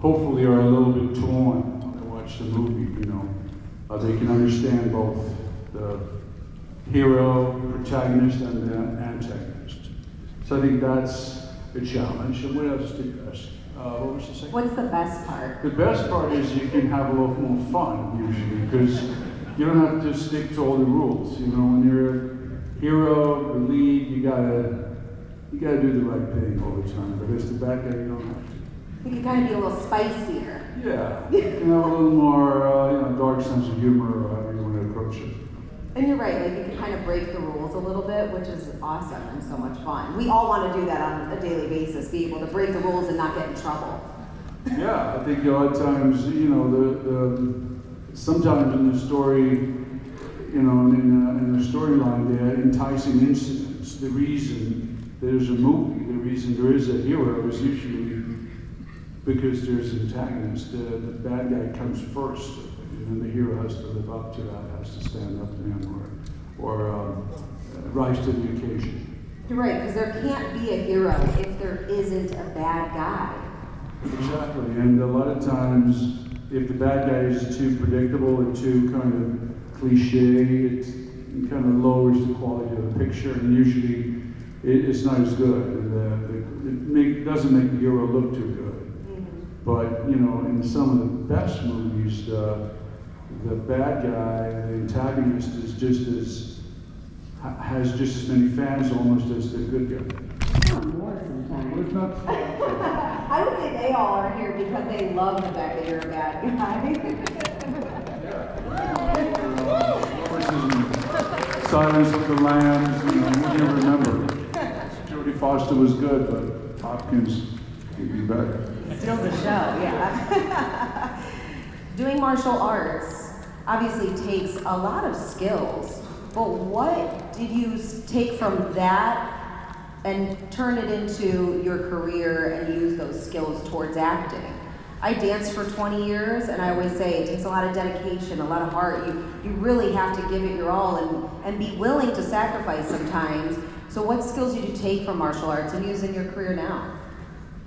hopefully are a little bit torn when they watch the movie, you know. They can understand both the hero, protagonist, and the antagonist. So I think that's a challenge. And what else did you ask? What was the second? What's the best part? The best part is you can have a lot more fun, usually, because you don't have to stick to all the rules. You know, when you're a hero, the lead, you gotta do the right thing all the time. But as the bad guy, you don't have to. You can kind of be a little spicier. Yeah, you can have a little more, you know, dark sense of humor, or however you want to approach it. And you're right, like you can kind of break the rules a little bit, which is awesome and so much fun. We all want to do that on a daily basis, be able to break the rules and not get in trouble. Yeah, I think a lot of times, you know, sometimes in the story, you know, in the storyline, there are enticing incidents. The reason there's a movie, the reason there is a hero is usually because there's an antagonist. The bad guy comes first, and then the hero has to live up to that, has to stand up to him, or rise to the occasion. You're right, because there can't be a hero if there isn't a bad guy. Exactly, and a lot of times, if the bad guy is too predictable or too kind of cliche, it kind of lowers the quality of the picture, and usually it's not as good. And it doesn't make the hero look too good. But, you know, in some of the best movies, the bad guy, the antagonist is has just as many fans almost as the good guy. More sometimes. But it's not. I would say they all are here because they love the fact that you're a bad guy. Silence of the Lambs, you know, what do you remember? Jodie Foster was good, but Hopkins could be better. Steals the show, yeah. Doing martial arts obviously takes a lot of skills, but what did you take from that and turn it into your career and use those skills towards acting? I danced for 20 years, and I always say it takes a lot of dedication, a lot of heart. You really have to give it your all and be willing to sacrifice sometimes. So what skills did you take from martial arts and use in your career now?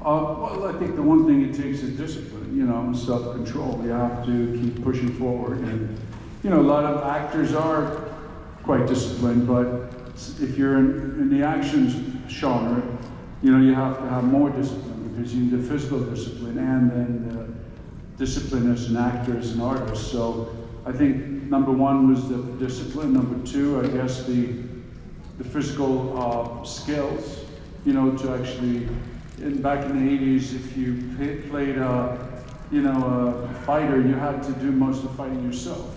Well, I think the one thing it takes is discipline, you know, self-control. You have to keep pushing forward. And, you know, a lot of actors are quite disciplined, but if you're in the action genre, you know, you have to have more discipline because you need the physical discipline and then discipline as an actor, as an artist. So I think number one was the discipline. Number two, I guess the physical skills, you know, to actually. Back in the 80s, if you played a fighter, you had to do most of the fighting yourself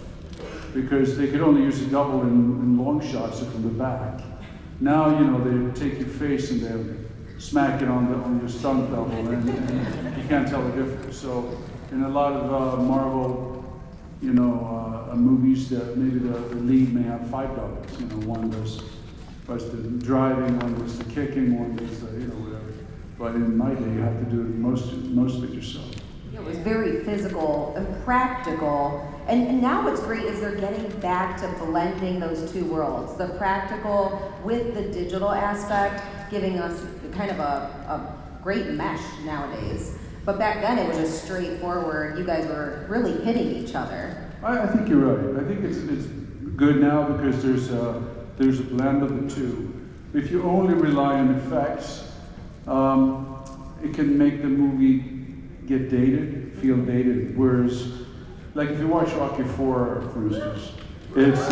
because they could only use a double in long shots or from the back. Now, you know, they take your face and they smack it on your stunt double, and you can't tell the difference. So, in a lot of Marvel, you know, movies, maybe the lead may have 5 doubles. You know, one was the driving, one was the kicking, one was the, you know, whatever. But in my day, you have to do most of it yourself. It was very physical and practical. And now what's great is they're getting back to blending those two worlds, the practical with the digital aspect, giving us kind of a great mesh nowadays. But back then it was just straightforward. You guys were really hitting each other. I think you're right. I think it's good now because there's a blend of the two. If you only rely on effects, it can make the movie get dated, feel dated. Whereas, like if you watch Rocky IV, for instance, it's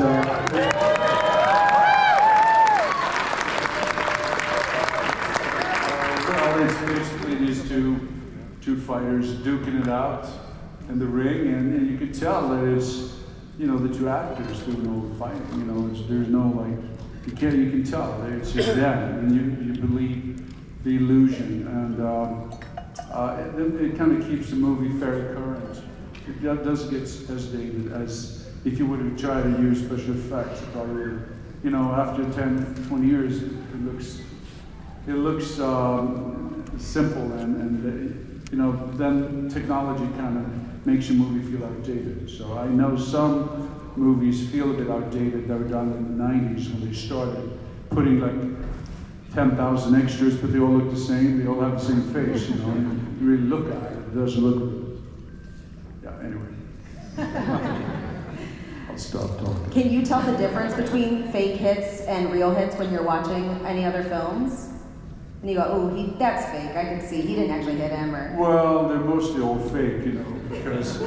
basically these two fighters duking it out in the ring, and you could tell that it's, you know, the two actors doing all the fighting. You know, there's no like you can tell that it's just them, and you believe the illusion, and it kind of keeps the movie fairly current. It doesn't get as dated as if you would have tried to use special effects. It probably would, you know, after 10, 20 years, it looks simple, and you know, then technology kind of makes your movie feel outdated. So I know some movies feel a bit outdated that were done in the 90s when they started putting like 10,000 extras, but they all look the same. They all have the same face, you know. really look at it, it doesn't look good. Yeah, anyway. I'll stop talking. Can you tell the difference between fake hits and real hits when you're watching any other films? And you go, oh, that's fake. I can see he didn't actually hit him, or. Well, they're mostly all fake, you know, because,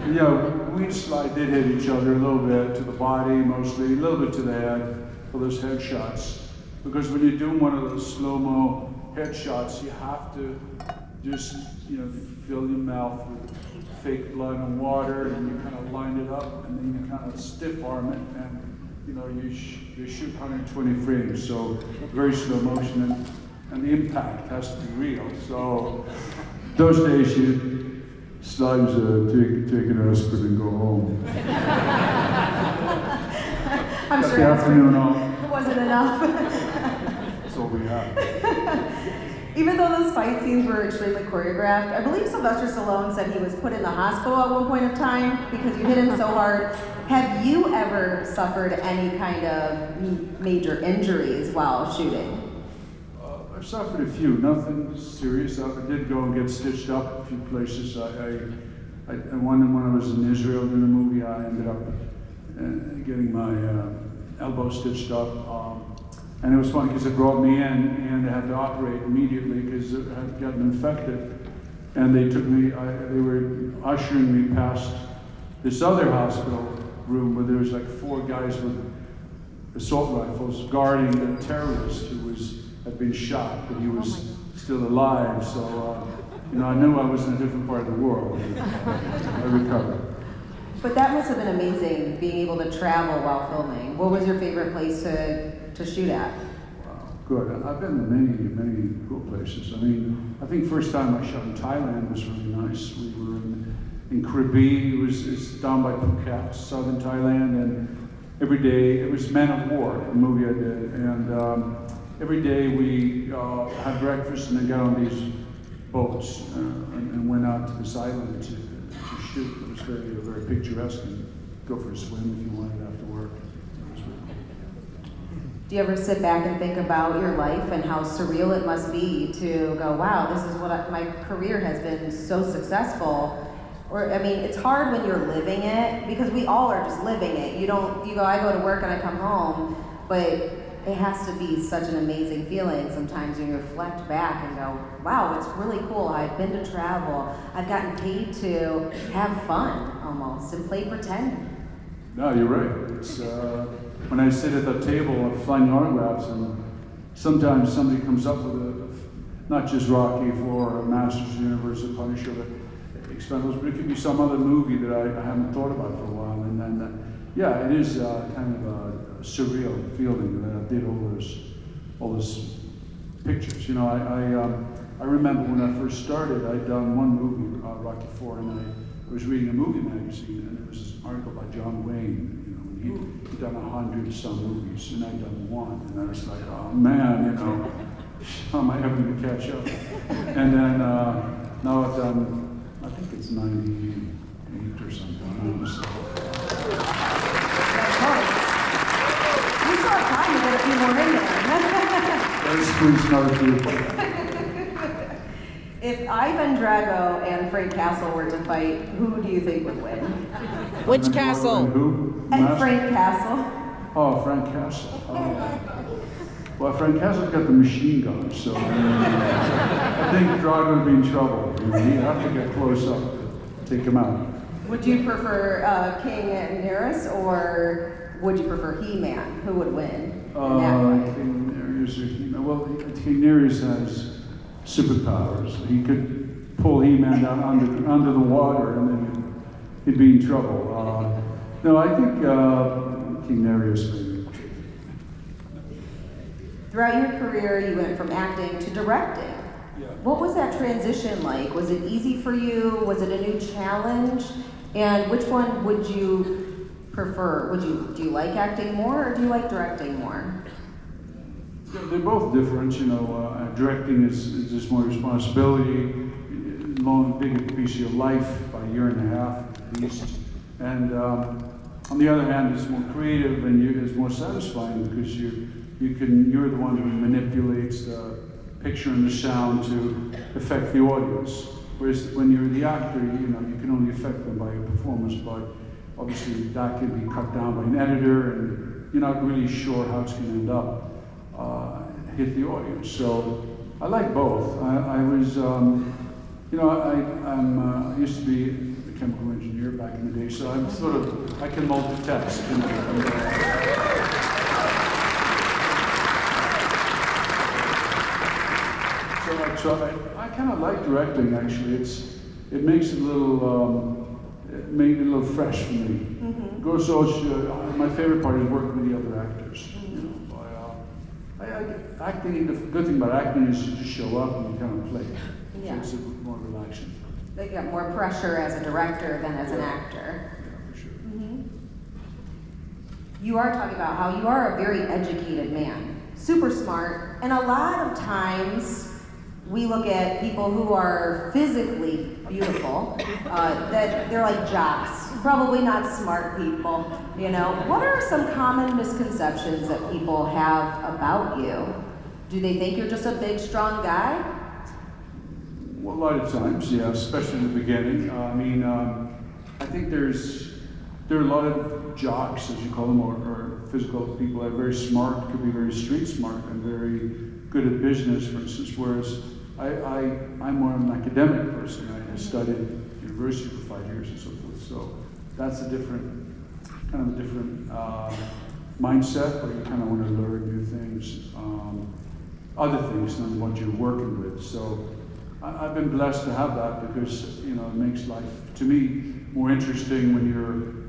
you know, we did hit each other a little bit to the body, mostly, a little bit to the head for those headshots. Because when you're doing one of those slow-mo headshots, you have to just, you know, fill your mouth with fake blood and water, and you kind of line it up, and then you kind of stiff arm it, and you know, you shoot 120 frames, so very slow motion, and the impact has to be real. So those days, you sometimes take an aspirin and go home. I'm Got sure the afternoon off. it wasn't enough. That's all we have. Even though those fight scenes were extremely choreographed, I believe Sylvester Stallone said he was put in the hospital at one point of time because you hit him so hard. Have you ever suffered any kind of major injuries while shooting? I've suffered a few, nothing serious. I did go and get stitched up a few places. When I was in Israel doing a movie, I ended up getting my elbow stitched up. And it was funny because they brought me in and they had to operate immediately because it had gotten infected. And they took me, they were ushering me past this other hospital room where there was like 4 guys with assault rifles guarding the terrorist who had been shot, but he was still alive. So, you know, I knew I was in a different part of the world. I recovered. But that must have been amazing, being able to travel while filming. What was your favorite place to shoot at? Wow, good. I've been to many cool places. I mean, I think first time I shot in Thailand was really nice. We were in Krabi, it's down by Phuket, southern Thailand, and every day, it was Men of War, a movie I did, and every day we had breakfast and then got on these boats and went out to this island to shoot. It was very picturesque, and go for a swim if you wanted after work. Do you ever sit back and think about your life and how surreal it must be to go, wow, this is what my career has been so successful? Or, I mean, it's hard when you're living it, because we all are just living it. You go, I go to work and I come home, but it has to be such an amazing feeling sometimes when you reflect back and go, wow, it's really cool. I've been to travel. I've gotten paid to have fun almost and play pretend. No, you're right. It's when I sit at the table, I'm flying autographs, and sometimes somebody comes up with not just Rocky for Masters of the Universe or Punisher, but Expendables, but it could be some other movie that I haven't thought about for a while. And then, yeah, it is kind of a surreal feeling that I did all those pictures. You know, I remember when I first started, I'd done one movie, Rocky IV, and I was reading a movie magazine, and there was this article by John Wayne. You know, he'd done 100-some movies, and I'd done one, and I was like, oh man, you know, how am I ever going to catch up? And then now I've done, I think it's 98 or something. That's hard. You still have time to get a few more in there. Let's squeeze another few. If Ivan Drago and Frank Castle were to fight, who do you think would win? Which Castle? And who? And Frank Castle. Oh, Frank Castle. Oh. Well, Frank Castle's got the machine gun, so I think Drago would be in trouble. He'd have to get close up to take him out. Would you prefer King and Nereus, or would you prefer He-Man? Who would win in that fight? King Nereus or He-Man. Well, King Nereus has superpowers. He could pull He-Man down under the water, and then he'd be in trouble. No, I think King Nereus maybe. Throughout your career, you went from acting to directing. Yeah. What was that transition like? Was it easy for you? Was it a new challenge? And which one would you prefer? Do you like acting more, or do you like directing more? Yeah, they're both different. You know, directing is just more responsibility, bigger piece of your life by a year and a half at least. And on the other hand, it's more creative and it's more satisfying because you're the one who manipulates the picture and the sound to affect the audience. Whereas when you're the actor, you know, you can only affect them by your performance, but obviously that can be cut down by an editor, and you're not really sure how it's going to end up, hit the audience. So I like both. I was, you know, I used to be a chemical engineer back in the day, so I'm sort of, I can multitask. You know, so I kind of like directing, actually. It makes it a little, made it a little fresh for me. Mm-hmm. Goes so, my favorite part is working with the other actors. Mm-hmm. You know, acting, the good thing about acting is you just show up and you kind of play. Yeah. So it's more relaxing. They get more pressure as a director than as an actor. Yeah, for sure. Mm-hmm. You are talking about how you are a very educated man, super smart, and a lot of times we look at people who are physically beautiful, that they're like jocks, probably not smart people, you know. What are some common misconceptions that people have about you? Do they think you're just a big, strong guy? Well, a lot of times, yeah, especially in the beginning. I think there are a lot of jocks, as you call them, or physical people that are very smart, could be very street smart and very good at business, for instance, whereas I'm more of an academic person. I studied at university for 5 years and so forth, so that's a different, kind of a different mindset, where you kind of want to learn new things, other things than what you're working with. So I've been blessed to have that, because, you know, it makes life, to me, more interesting when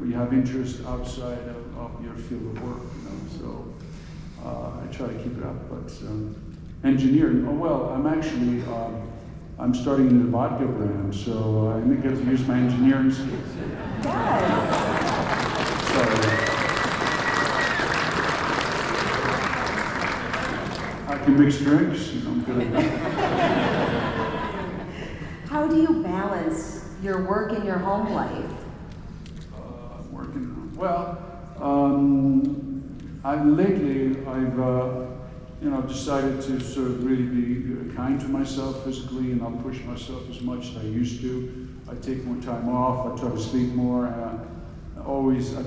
you have interest outside of your field of work, you know. So I try to keep it up, but engineering, oh well, I'm starting a new vodka brand, so I may get to use my engineering skills. Yes. So I can mix drinks, you know, I'm good at that. How do you balance your work and your home life? Well, I've decided to sort of really be kind to myself physically, and not push myself as much as I used to. I take more time off. I try to sleep more. I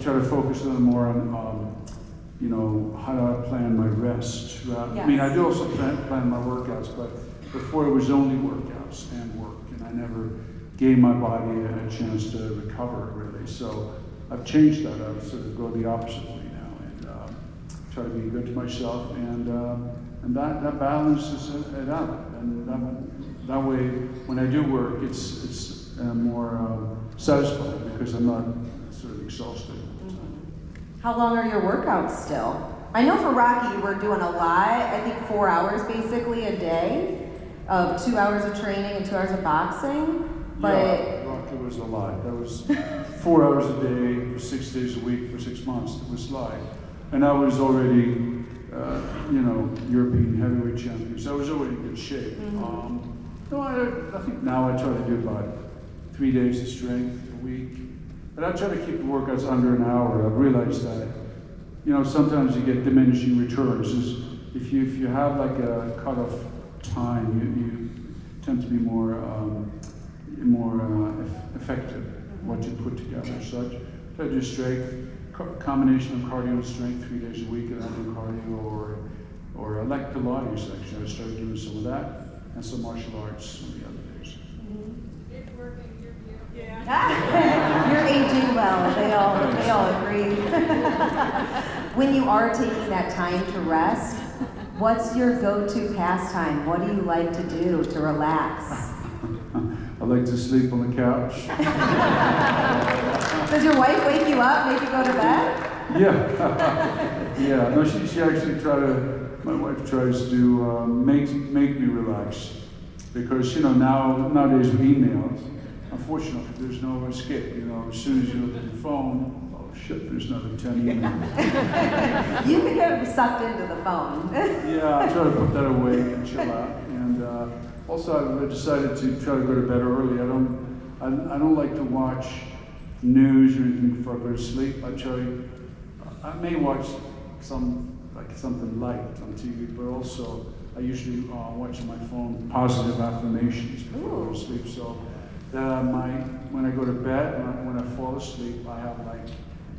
try to focus a little more on, you know, how do I plan my rest. Yes. I mean, I do also plan my workouts, but before it was only workouts and work, and I never gave my body a chance to recover, really. So I've changed that. I've sort of go the opposite way now, and try to be good to myself, and that balances it out. And that way, when I do work, it's more satisfying, because I'm not sort of exhausted. Mm-hmm. How long are your workouts still? I know for Rocky you were doing a lot, I think 4 hours basically a day, of 2 hours of training and 2 hours of boxing. But yeah, Rocky was a lot. That was 4 hours a day for 6 days a week for 6 months. It was live. And I was already, you know, European heavyweight champion, so I was already in good shape. Mm-hmm. No, I think now I try to do about 3 days of strength a week. But I try to keep the workouts under an hour. I've realized that, you know, sometimes you get diminishing returns. If you have like a cutoff time, you tend to be more effective what you put together. So I try to do strength, combination of cardio and strength 3 days a week, and I do cardio, or I like Pilates actually. I started doing some of that, and some martial arts some of the other days. It's working, you're beautiful. yeah. You're aging well, they all agree. When you are taking that time to rest, what's your go-to pastime? What do you like to do to relax? I like to sleep on the couch. Does your wife wake you up, make you go to bed? Yeah, yeah. No, she actually my wife tries to make me relax, because, you know, nowadays with emails, unfortunately, there's no escape. You know, as soon as you look at your phone, oh shit, there's another 10 emails. You can get sucked into the phone. Yeah, I try to put that away and chill out. And also, I've decided to try to go to bed early. I don't like to watch news or anything before I go to sleep. I may watch something light on TV, but also I usually watch on my phone positive affirmations before I go to sleep. So that I might, when I go to bed, when I fall asleep, I have like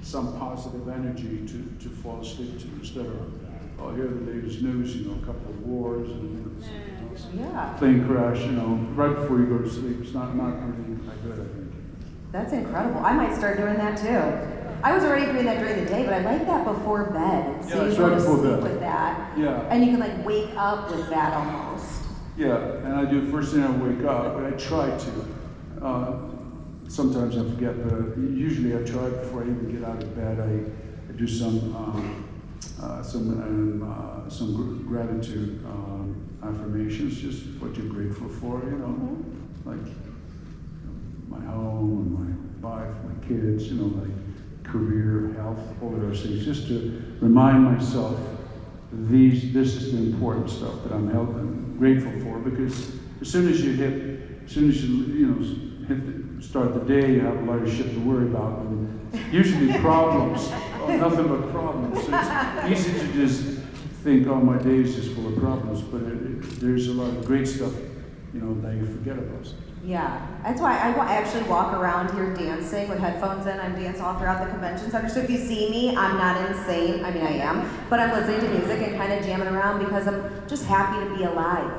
some positive energy to fall asleep to instead of, oh, hear the latest news, you know, a couple of wars and something else. Yeah. Plane crash, you know, right before you go to sleep. It's not really that good, I think. That's incredible. I might start doing that too. I was already doing that during the day, but I like that before bed. So Yeah, you it's go right to before sleep bed. with that. Yeah. And you can like wake up with that almost. Yeah, and I do first thing I wake up, but I try to. Sometimes I forget, but usually I try before I even get out of bed. I do some gratitude affirmations, just what you're grateful for, you know, like my home, my wife, my kids, you know, like career, health, all of those things, just to remind myself this is the important stuff that I'm grateful for, because as soon as you start the day, you have a lot of shit to worry about, and usually problems, nothing but problems. So it's easy to just think, oh, my day is just full of problems, but there's a lot of great stuff, you know, that you forget about. Yeah, that's why I actually walk around here dancing with headphones in. I'm dancing all throughout the convention center. So if you see me, I'm not insane. I mean, I am, but I'm listening to music and kind of jamming around because I'm just happy to be alive.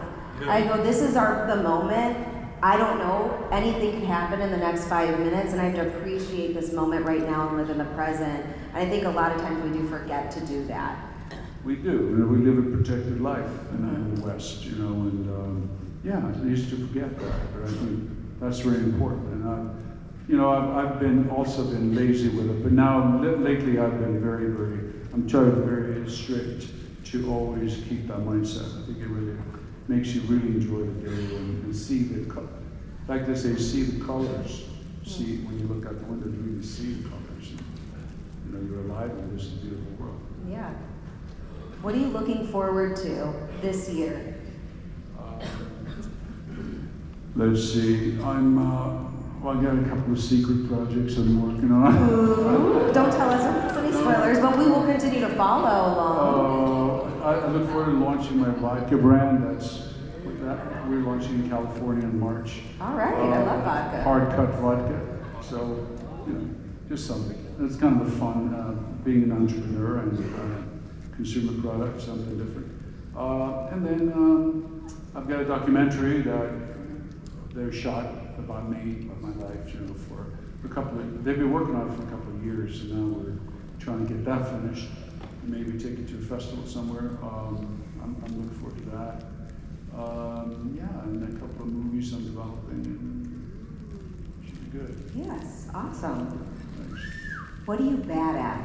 Yeah. I go, this is the moment. I don't know, anything could happen in the next 5 minutes, and I have to appreciate this moment right now and live in the present. And I think a lot of times we do forget to do that. We do. You know, we live a protected life in the West, you know, and yeah, it's easy to forget that, but I think that's very important. And I've also been lazy with it, but now lately I've been I'm trying to be very strict to always keep that mindset. I think it really makes you really enjoy the day and see like they say, see the colors. See, when you look out the window, you really see the colors. You know, you're alive in this beautiful world. Yeah. What are you looking forward to this year? Let's see. I got a couple of secret projects I'm working on. Ooh, don't tell us any spoilers, but we will continue to follow along. I look forward to launching my vodka brand. We're launching in California in March. All right, I love vodka. Hard cut vodka. So, you know, just something. It's kind of the fun, being an entrepreneur and consumer product, something different. And then I've got a documentary that they shot about me, about my life, you know, for a couple of, they've been working on it for a couple of years, and now we're trying to get that finished, maybe take it to a festival somewhere. I'm looking forward to that. Yeah, and a couple of movies I'm developing, and it should be good. Yes, awesome. Thanks. What are you bad at?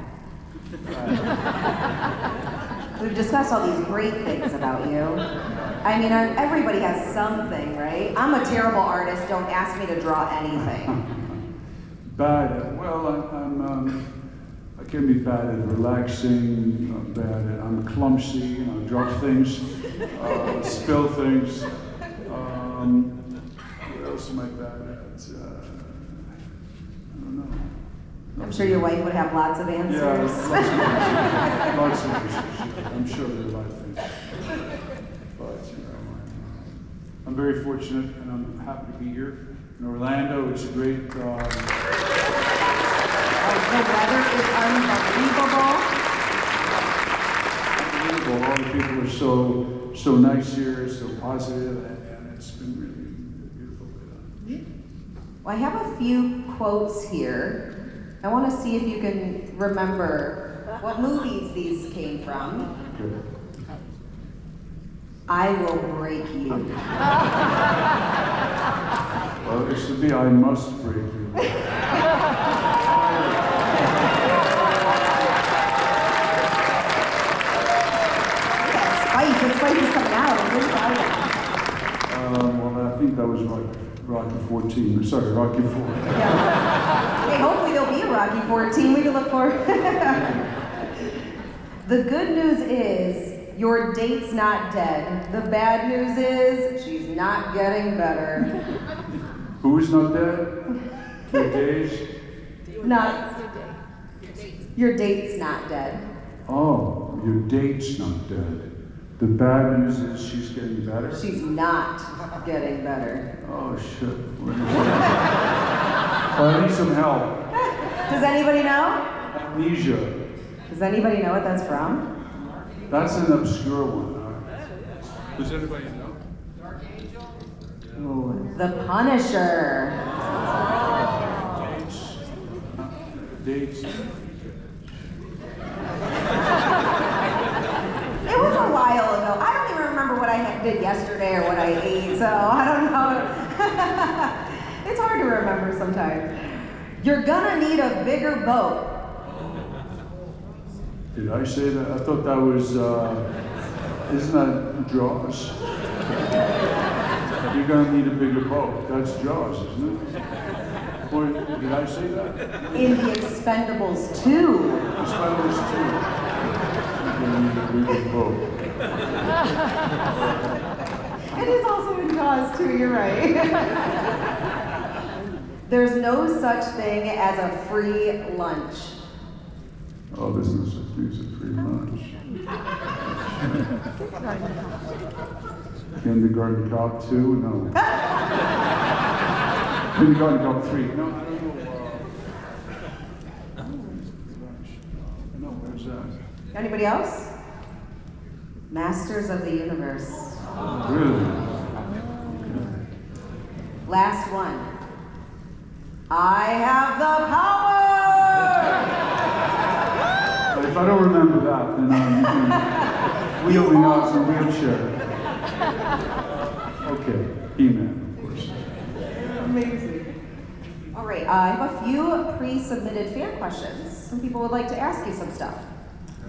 We've discussed all these great things about you. I mean, everybody has something, right? I'm a terrible artist. Don't ask me to draw anything. Bad at, well, I can be bad at relaxing, I'm clumsy, you know, drop things, spill things. What else am I bad at? I don't know. I'm sure your wife would have lots of answers. Yeah, lots of answers. I'm sure there are a lot of things. But, you know, I'm very fortunate, and I'm happy to be here in Orlando. It's a great... The weather is unbelievable. All the people are so nice here, so positive, and it's been really beautiful. Well, I have a few quotes here. I want to see if you can remember what movies these came from. Okay. I will break you. Well, it should be I must break you. Spice is coming out. It's inside. Well, I think that was Rocky 14. Sorry, Rocky 4. Yeah. Hey, hopefully there'll be a Rocky 14. We can look forward. The good news is your date's not dead. The bad news is she's not getting better. Who's not dead? Your days? Not. Your date's not dead. Oh, your date's not dead. The bad news is she's getting better. She's not getting better. Oh shit. Well, I need some help. Does anybody know? Amnesia. Does anybody know what that's from? That's an obscure one. Does anybody know? Oh, The Punisher. dates. It was a while ago. I don't even remember what I did yesterday or what I ate, so I don't know. It's hard to remember sometimes. You're gonna need a bigger boat. Did I say that? I thought that was, isn't that Jaws? You're gonna need a bigger boat. That's Jaws, isn't it? Or did I say that? In the Expendables 2. Expendables 2. You're gonna need a bigger boat. It is also in Jaws too, you're right. There's no such thing as a free lunch. Oh, there's no such thing as a free lunch. Kindergarten Cop 2? No. Kindergarten Cop 3? No, I don't know. No, where's that? Anybody else? Masters of the Universe. Really? Last one. I have the power! If I don't remember that, then I'm wheeling out in a wheelchair. Okay, He-Man, of course. Amazing. All right, I have a few pre-submitted fan questions. Some people would like to ask you some stuff.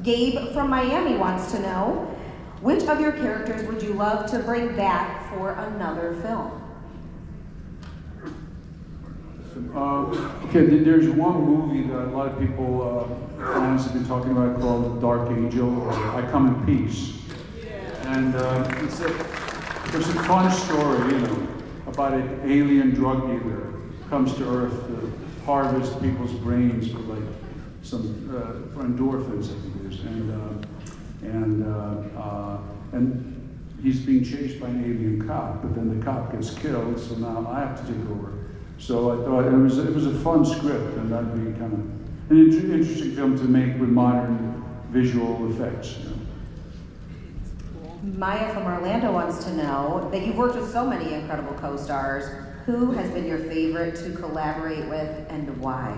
Gabe from Miami wants to know, which of your characters would you love to bring back for another film? Okay, there's one movie that a lot of people, fans have been talking about called Dark Angel, or I Come in Peace. And it's a fun story, you know, about an alien drug dealer who comes to Earth to harvest people's brains for like some for endorphins, I think it is. And he's being chased by an alien cop, but then the cop gets killed, so now I have to take over. So I thought it was a fun script, and that'd be kind of an interesting film to make with modern visual effects. You know? Maya from Orlando wants to know that you've worked with so many incredible co-stars. Who has been your favorite to collaborate with, and why?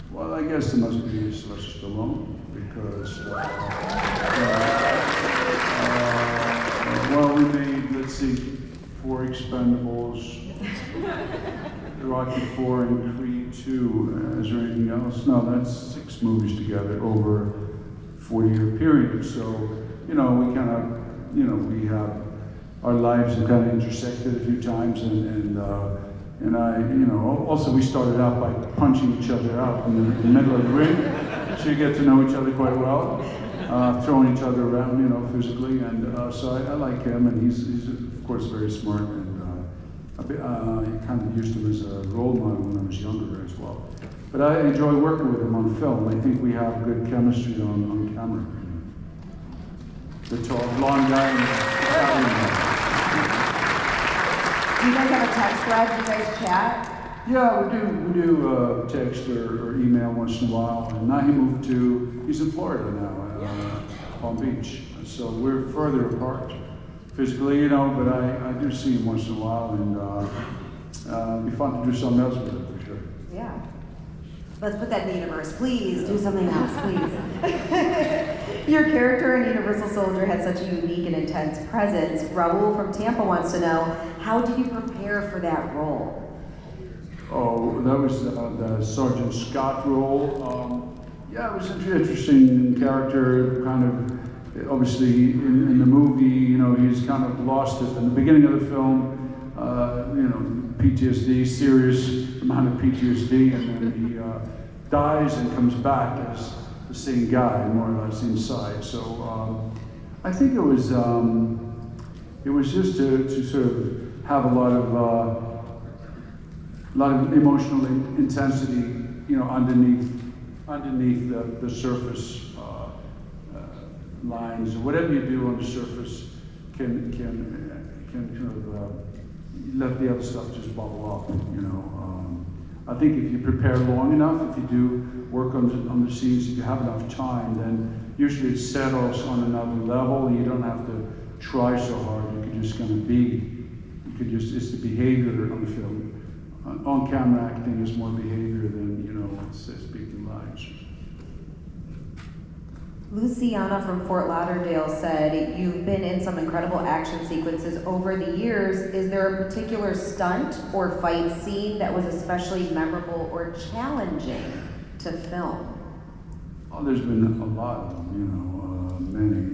Well, I guess it must be Sylvester Stallone, because well, we made, let's see, 4 Expendables, Rocky 4 and Creed 2. Is there anything else? No, that's 6 movies together over a 4-year period. So, you know, we kind of, you know, we have, our lives have kind of intersected a few times, and I, you know, also we started out by punching each other out in the middle of the ring, so you get to know each other quite well, throwing each other around, you know, physically, and so I like him, and he's of course very smart, and I kind of used him as a role model when I was younger as well. But I enjoy working with him on film. I think we have good chemistry on camera. The tall, blonde guy and Italian guy. Do you guys have a text thread? Do you guys chat? Yeah, we do text or email once in a while. And now he's in Florida now, Palm Beach. So we're further apart physically, you know, but I do see him once in a while, and it'd be fun to do something else with him for sure. Yeah. Let's put that in the universe. Please do something else, please. Your character in Universal Soldier had such a unique and intense presence. Raul from Tampa wants to know, how did you prepare for that role? Oh, that was the Sergeant Scott role. Yeah, it was an interesting character, kind of, obviously in the movie, you know, he's kind of lost it in the beginning of the film, you know, PTSD, serious amount of PTSD, and then he dies and comes back as the same guy, more or less inside. So I think it was just to sort of have a lot of emotional intensity, you know, underneath the surface lines, or whatever you do on the surface can kind of let the other stuff just bubble up, you know. I think if you prepare long enough, if you do work on the scenes, if you have enough time, then usually it settles on another level. You don't have to try so hard. You can just kind of be. You can just, it's the behavior on the film. On-camera acting is more behavior than, you know, it's speaking lines. Luciana from Fort Lauderdale said, you've been in some incredible action sequences over the years. Is there a particular stunt or fight scene that was especially memorable or challenging to film? Oh, there's been a lot of them, you know, many.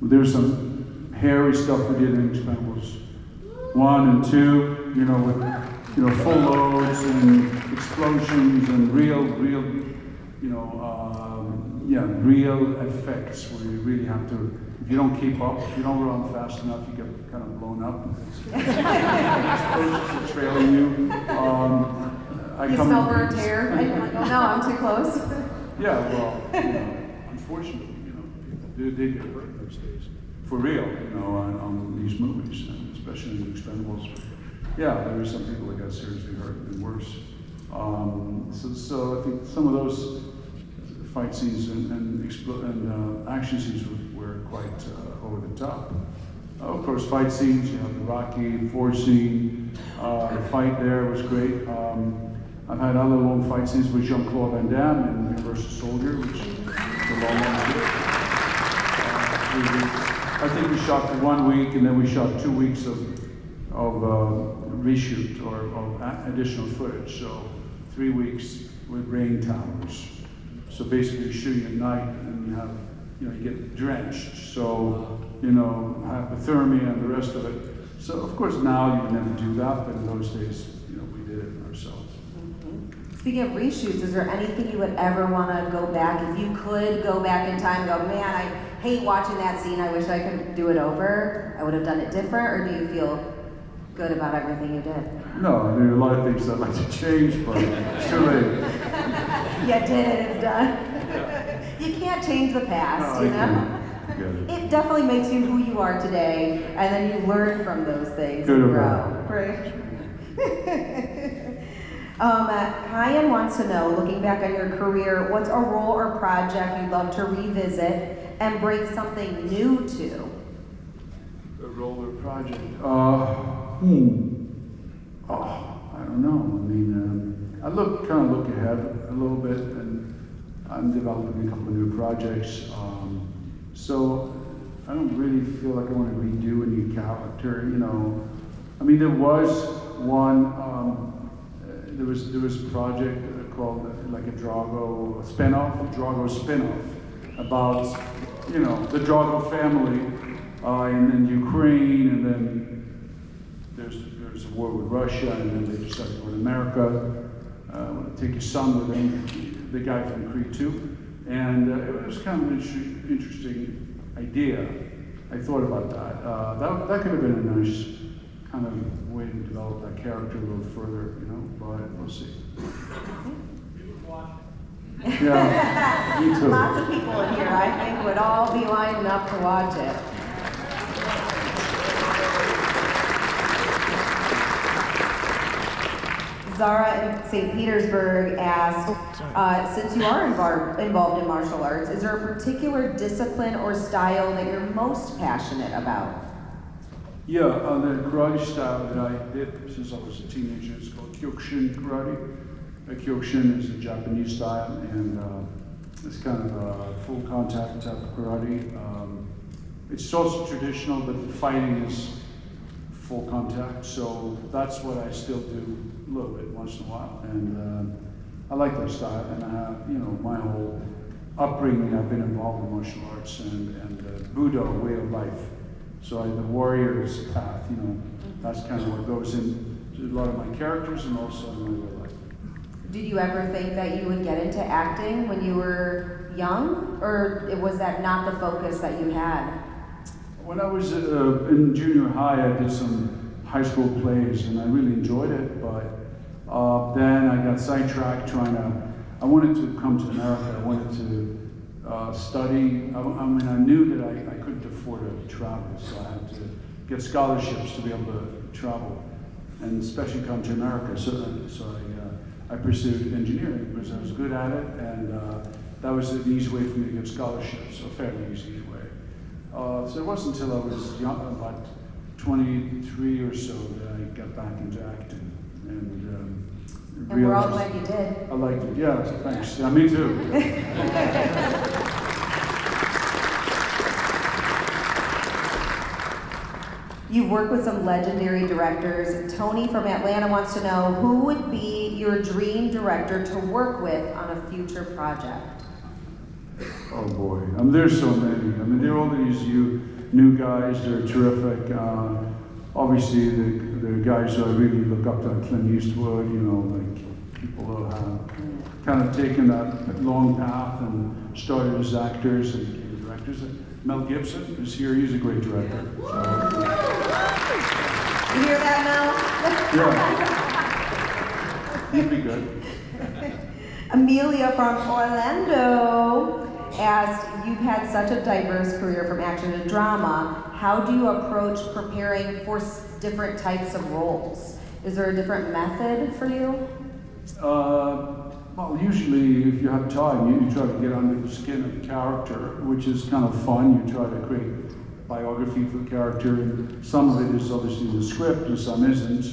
There's some hairy stuff we did in Expendables 1 and 2, you know, with, you know, full loads and explosions and real, you know, real effects where you really have to, if you don't keep up, if you don't run fast enough, you get kind of blown up. Explosions are trailing you. You smell burnt hair, and you're like, oh no, I'm too close. Yeah, well, you know, unfortunately, you know, people they get hurt those days. For real, you know, on these movies, especially in Expendables. Yeah, there were some people that got seriously hurt and worse. So I think some of those fight scenes and action scenes were quite over the top. Of course, fight scenes, you have the Rocky 4 scene, the fight there was great. I've had other long fight scenes with Jean-Claude Van Damme in Universal Soldier, which is a long one. I think we shot for 1 week, and then we shot 2 weeks of reshoot or additional footage. So 3 weeks with rain towers. So basically, you're shooting at night, and you get drenched. So hypothermia and the rest of it. So of course now you would never do that, but in those days, we did it ourselves. Mm-hmm. Speaking of reshoots, is there anything you would ever want to go back? If you could go back in time and go, man, I hate watching that scene. I wish I could do it over. I would have done it different, or do you feel good about everything you did? No, there are a lot of things I'd like to change, but it's too late. You did it, it's done. You can't change the past, No, you know? It definitely makes you who you are today, and then you learn from those things Good and about grow. Right? Kyan wants to know, looking back on your career, what's a role or project you'd love to revisit and bring something new to? A role or project? I don't know. I mean, I kind of look ahead a little bit, and I'm developing a couple of new projects. So I don't really feel like I want to redo a new character. I mean, there was one. There was a project called like a Drago spinoff, about the Drago family in Ukraine, and then there's a war with Russia, and then they decided to go to America, take his son with them, the guy from Creed 2, and it was kind of an interesting idea. I thought about that. That could have been a nice kind of way to develop that character a little further, but we'll see. Yeah, me too. Lots of people in here, I think, would all be lining up to watch it. Zara in St. Petersburg asked, since you are involved in martial arts, is there a particular discipline or style that you're most passionate about? Yeah, the karate style that I did since I was a teenager is called Kyokushin karate. Kyokushin is a Japanese style, and it's kind of a full contact type of karate. It's also traditional, but the fighting is full contact, so that's what I still do a little bit once in a while, and I like that style. And I have, my whole upbringing, I've been involved in martial arts and Buddha way of life. So the warrior's path, that's kind of what goes into a lot of my characters and also in my real life. Did you ever think that you would get into acting when you were young, or was that not the focus that you had? When I was in junior high, I did some high school plays, and I really enjoyed it, but then I got sidetracked I wanted to come to America. I wanted to study. I mean, I knew that I couldn't afford to travel, so I had to get scholarships to be able to travel, and especially come to America. So I pursued engineering because I was good at it, and that was an easy way for me to get scholarships, a fairly easy way. So it wasn't until I was young, about 23 or so, that I got back into acting. And we're all glad you did. I liked it, yeah, thanks. Yeah, me too. You've worked with some legendary directors. Tony from Atlanta wants to know, who would be your dream director to work with on a future project? Oh boy, there's so many. I mean, there are all these new guys, they're terrific. Obviously, the guys who I really look up to, Clint Eastwood, you know, like people who have kind of taken that long path and started as actors and became directors. Mel Gibson is here, he's a great director. So, you hear that, yeah. He'd be good. Amelia from Orlando asked, you've had such a diverse career from action to drama. How do you approach preparing for different types of roles? Is there a different method for you? Well, usually if you have time, you try to get under the skin of the character, which is kind of fun. You try to create biography for the character, and some of it is obviously in the script and some isn't.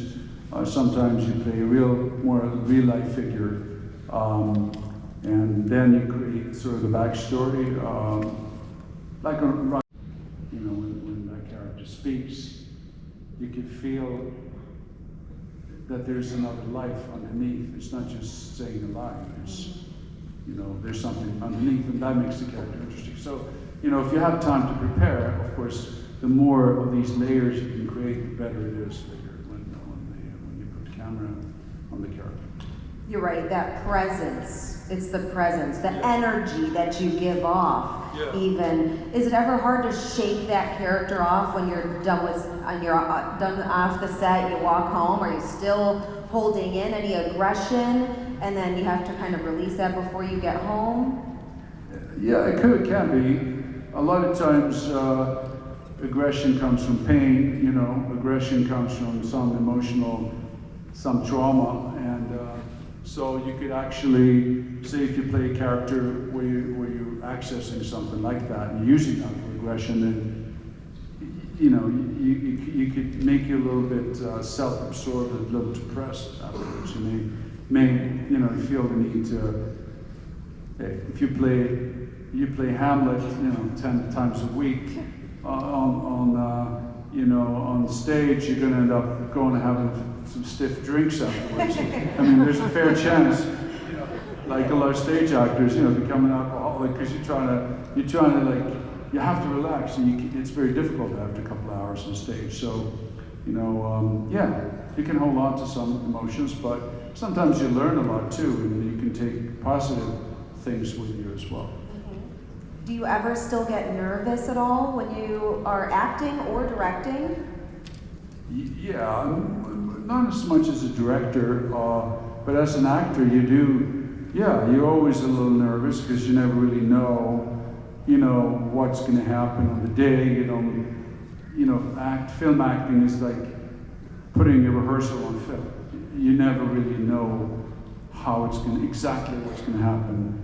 Sometimes you play a more real life figure. And then you create sort of the backstory, like when that character speaks, you can feel that there's another life underneath. It's not just saying a line. It's, there's something underneath, and that makes the character interesting. So, if you have time to prepare, of course, the more of these layers you can create, the better it is later when you put the camera on the character. You're right, that presence. It's the presence, the energy that you give off. Even, is it ever hard to shake that character off when you're done done off the set? You walk home. Are you still holding in any aggression, and then you have to kind of release that before you get home? Yeah, it can be. A lot of times, aggression comes from pain. Aggression comes from some trauma, and so you could actually say if you play a character where you're accessing something like that and using that for aggression, then you could make you a little bit self-absorbed, a little depressed afterwards. You may feel the need to. Hey, if you play Hamlet, 10 times a week on stage, you're going to end up going and having some stiff drinks afterwards. I mean, there's a fair chance, like a lot of stage actors, become an alcoholic because you're trying to you have to relax, and it's very difficult after a couple of hours on stage. So, you can hold on to some emotions, but sometimes you learn a lot too, and you can take positive things with you as well. Do you ever still get nervous at all when you are acting or directing? Yeah, not as much as a director, but as an actor, you do. Yeah, you're always a little nervous because you never really know, what's going to happen on the day. Film acting is like putting a rehearsal on film. You never really know exactly what's going to happen.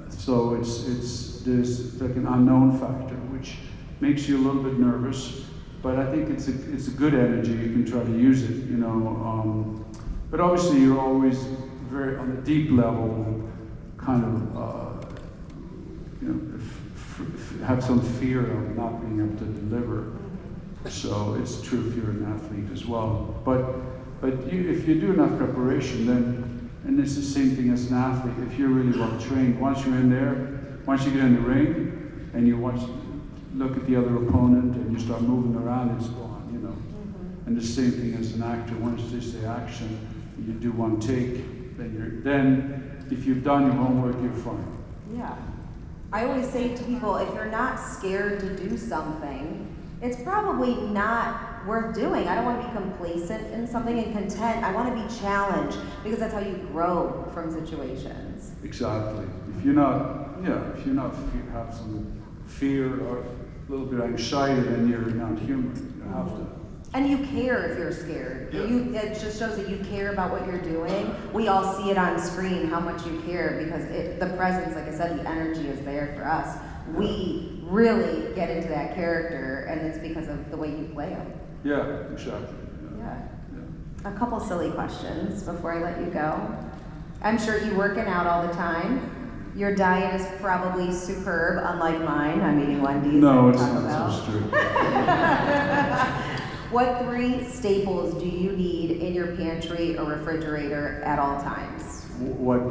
So there's like an unknown factor, which makes you a little bit nervous. But I think it's a good energy. You can try to use it, But obviously, you're always very on a deep level, kind of, have some fear of not being able to deliver. So it's true if you're an athlete as well. But if you do enough preparation, then, and it's the same thing as an athlete. If you're really well trained, once you get in the ring, and you look at the other opponent and you start moving around, it's gone, And the same thing as an actor. Once they say action, you do one take, then if you've done your homework, you're fine. Yeah. I always say to people, if you're not scared to do something, it's probably not worth doing. I don't want to be complacent in something and content. I want to be challenged because that's how you grow from situations. Exactly. If you're not, have some fear or a little bit of anxiety, then you're not human. You have to. And you care if you're scared. Yeah. It just shows that you care about what you're doing. We all see it on screen how much you care because the presence, like I said, the energy is there for us. We really get into that character, and it's because of the way you play him. Yeah, exactly. Yeah. Yeah. A couple silly questions before I let you go. I'm sure you're working out all the time. Your diet is probably superb, unlike mine. I'm eating Wendy's. No, and it's Taco not so Bell. strict. What 3 staples do you need in your pantry or refrigerator at all times? What?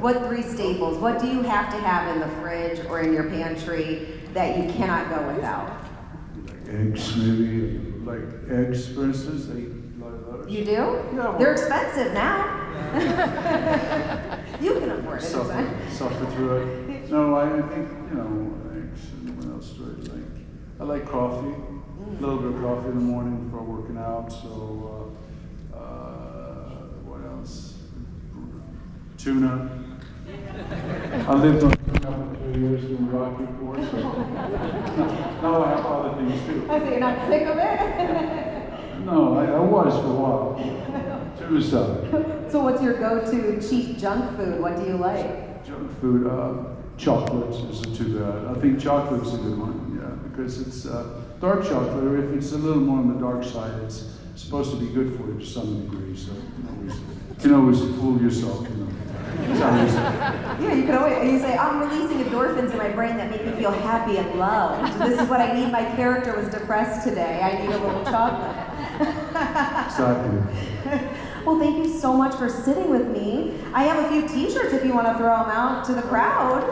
What 3 staples? What do you have to have in the fridge or in your pantry that you cannot go without? Like eggs, maybe. Like eggs, for instance. They eat a lot of those. You do? Yeah. Well, They're expensive now. You can afford it. it's fine. Suffer through it. No, I think, eggs and what else do I like? I like coffee. A little bit of coffee in the morning before working out. So, what else? Tuna. I lived on tuna for 2 years doing Rocky before, so now I have other things too. I see you're not sick of it. No, I was for a while. Tuna salad. So what's your go-to cheap junk food? What do you like? Junk food, chocolates isn't too bad. I think chocolate's a good one, yeah, because it's dark chocolate, or if it's a little more on the dark side, it's supposed to be good for you to some degree, so you can always fool yourself, That's how it is. Yeah, you can always, you say, I'm releasing endorphins in my brain that make me feel happy and loved. So this is what I need. My character was depressed today. I need a little chocolate. Exactly. Well, thank you so much for sitting with me. I have a few t-shirts if you want to throw them out to the crowd.